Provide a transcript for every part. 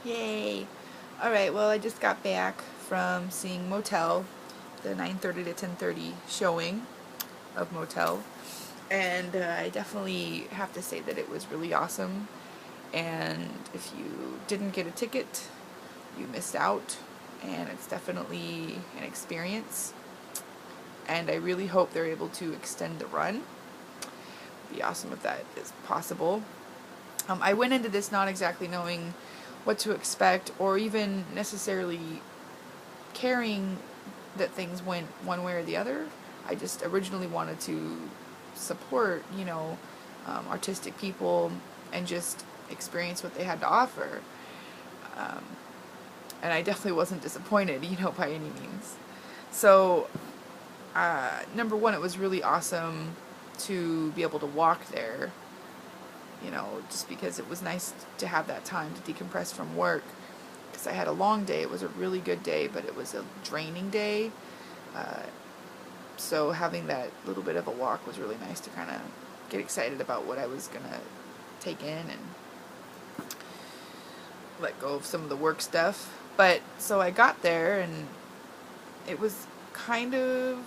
Yay. Alright, well, I just got back from seeing Motel, the 9:30 to 10:30 showing of Motel. And I definitely have to say that it was really awesome. And if you didn't get a ticket, you missed out. And it's definitely an experience. And I really hope they're able to extend the run. It'd be awesome if that is possible. I went into this not exactly knowing what to expect or even necessarily caring that things went one way or the other. I just originally wanted to support, artistic people and just experience what they had to offer. Um, and I definitely wasn't disappointed, by any means. So, number one, it was really awesome to be able to walk there, just because it was nice to have that time to decompress from work. Because I had a long day. It was a really good day, but it was a draining day. So having that little bit of a walk was really nice to kind of get excited about what I was going to take in and let go of some of the work stuff. But so I got there and it was kind of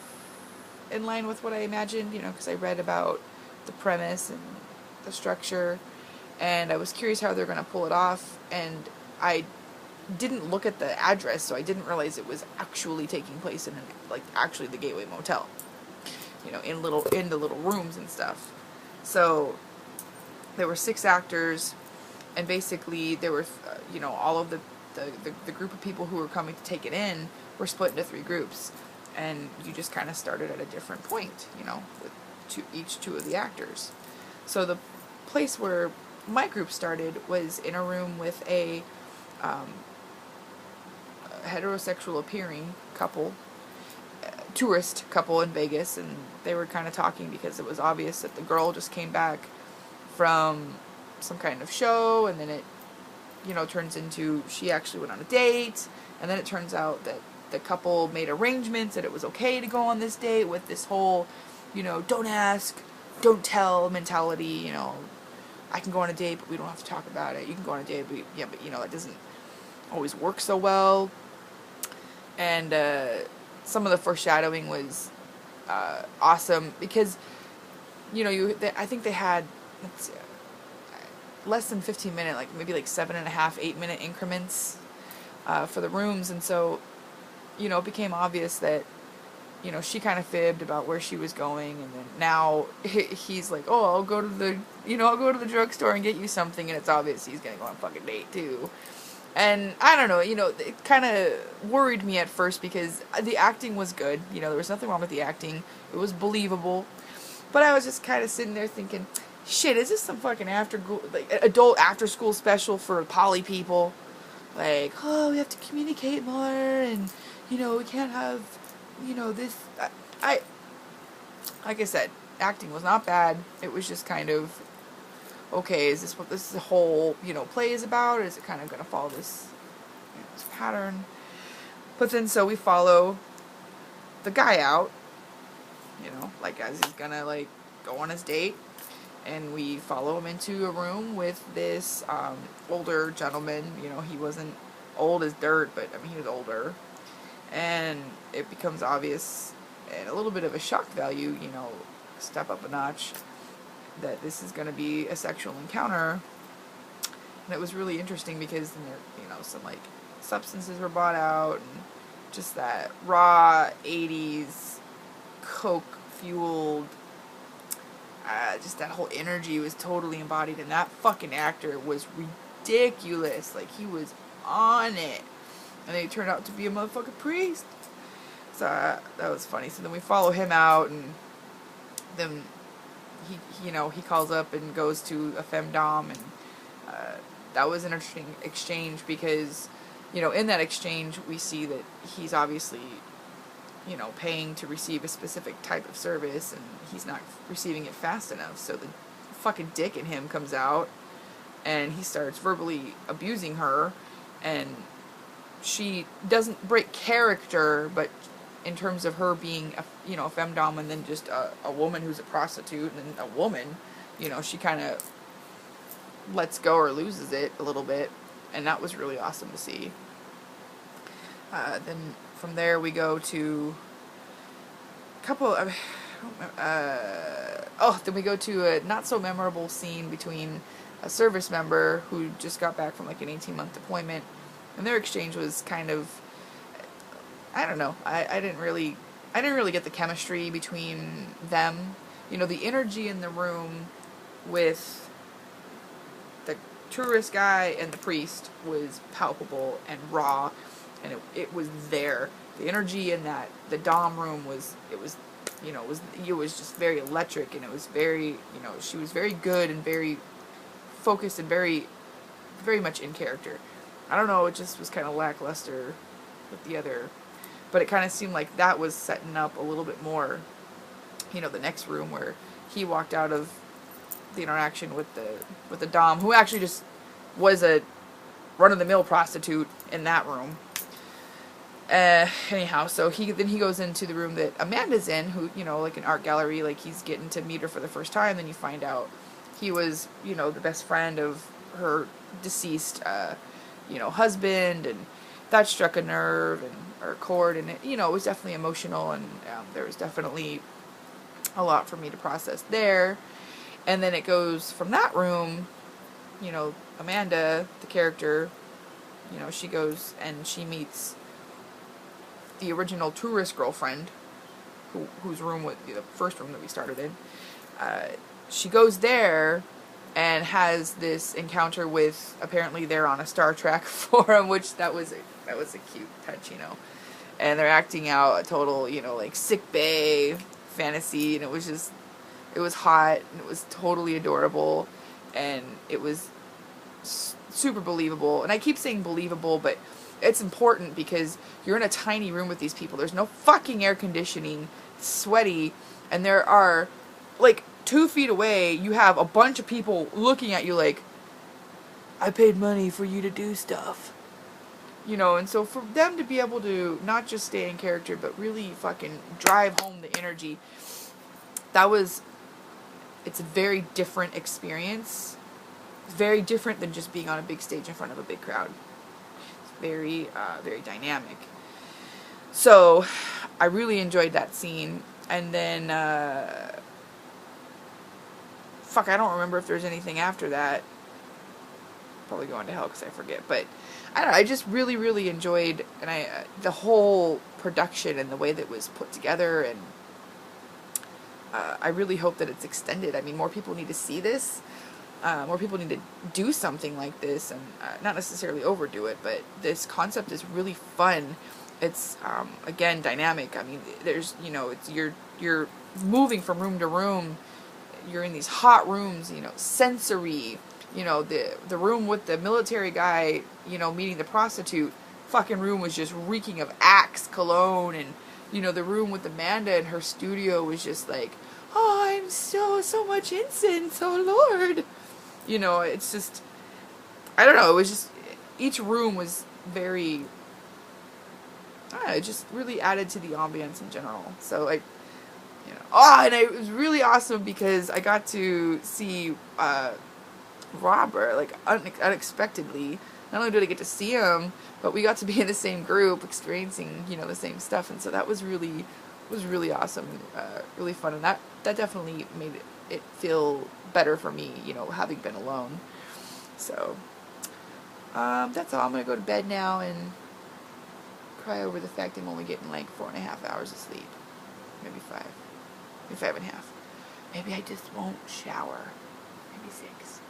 in line with what I imagined, because I read about the premise and the structure, and I was curious how they're going to pull it off, and I didn't look at the address, so I didn't realize it was actually taking place in actually the Gateway Motel, in the little rooms and stuff. So there were 6 actors, and basically there were all of the group of people who were coming to take it in were split into 3 groups, and you just kind of started at a different point, with each two of the actors. So the place where my group started was in a room with a heterosexual appearing couple, tourist couple in Vegas, and they were kind of talking because it was obvious that the girl just came back from some kind of show, and then it turns into she actually went on a date, and then it turns out that the couple made arrangements that it was okay to go on this date with this whole, don't ask, don't tell mentality, I can go on a date, but we don't have to talk about it. You can go on a date, but it doesn't always work so well. And some of the foreshadowing was awesome because, I think they had, less than 15 minute, maybe 7.5, 8 minute increments for the rooms, and so, it became obvious that, she kind of fibbed about where she was going, and then now he's like, oh, I'll go to the drugstore and get you something, and it's obvious he's gonna go on a fucking date too. And I don't know, it kind of worried me at first because the acting was good, there was nothing wrong with the acting, it was believable, but I was just kind of sitting there thinking, shit, is this some fucking adult after school special for poly people? Oh, we have to communicate more, and, we can't have, this. I like I said, acting was not bad. It was just kind of, okay, is this what this whole, play is about? Or is it kind of going to follow this, this pattern? But then, so we follow the guy out, as he's going to, go on his date. And we follow him into a room with this older gentleman. He wasn't old as dirt, but he was older. And it becomes obvious, and a little bit of a shock value, step up a notch, that this is going to be a sexual encounter. And it was really interesting because then there, some substances were bought out, and just that raw 80s coke fueled. Just that whole energy was totally embodied, and that fucking actor was ridiculous. He was on it, and he turned out to be a motherfucking priest. So that was funny. So then we follow him out, and then he calls up and goes to a femdom, and that was an interesting exchange because, in that exchange we see that he's obviously, paying to receive a specific type of service, and he's not receiving it fast enough, so the fucking dick in him comes out, and he starts verbally abusing her, and she doesn't break character, but in terms of her being a femdom, and then just a woman who's a prostitute, and a woman, she kind of lets go or loses it a little bit, and that was really awesome to see. Then from there we go to a couple of, then we go to a not so memorable scene between a service member who just got back from like an 18-month deployment, and their exchange was kind of, I don't know, I didn't really get the chemistry between them. You know, the energy in the room with the tourist guy and the priest was palpable and raw, and it was there. The energy in the Dom room was just very electric, and it was very, she was very good and very focused and very, very much in character. I don't know, it just was kind of lackluster with the other, but it kind of seemed like that was setting up a little bit more, the next room where he walked out of the interaction with the Dom, who actually just was a run-of-the-mill prostitute in that room. Anyhow, so he goes into the room that Amanda's in, who, like an art gallery, like he's getting to meet her for the first time. Then you find out he was, the best friend of her deceased, husband, and that struck a nerve or a chord, and it was definitely emotional, and there was definitely a lot for me to process there. And then it goes from that room, Amanda, the character, she goes and she meets the original tourist girlfriend, whose room was the first room that we started in. She goes there and has this encounter with, apparently they're on a Star Trek forum, which that was a cute touch, and they're acting out a total, like sick bay fantasy, and it was hot, and it was totally adorable, and it was super believable. And I keep saying believable, but it's important because you're in a tiny room with these people. There's no fucking air conditioning, it's sweaty, and there are, like, 2 feet away, you have a bunch of people looking at you like, I paid money for you to do stuff. And so for them to be able to not just stay in character, but really fucking drive home the energy, it's a very different experience. It's very different than just being on a big stage in front of a big crowd. It's very, very dynamic. So, I really enjoyed that scene. And then, I don't remember if there's anything after that. Probably going to hell because I forget. But, I don't know, I just really, really enjoyed the whole production and the way that it was put together, and I really hope that it's extended. I mean, more people need to see this. More people need to do something like this, and not necessarily overdo it, but this concept is really fun. It's, again, dynamic. I mean, there's, it's, you're moving from room to room. You're in these hot rooms, sensory, the room with the military guy, meeting the prostitute, fucking room was just reeking of Axe cologne, and, the room with Amanda in her studio was just like, oh, I'm so much incense, oh Lord. It's just, I don't know, it was just, each room was very, it just really added to the ambience in general. So, and it was really awesome because I got to see Robert, like, unexpectedly. Not only did I get to see him, but we got to be in the same group, experiencing, the same stuff, and so that was really awesome, really fun, and that definitely made it feel better for me, having been alone. So, that's all. I'm gonna go to bed now and cry over the fact I'm only getting like 4.5 hours of sleep, maybe 5, maybe 5.5. Maybe I just won't shower. Maybe 6.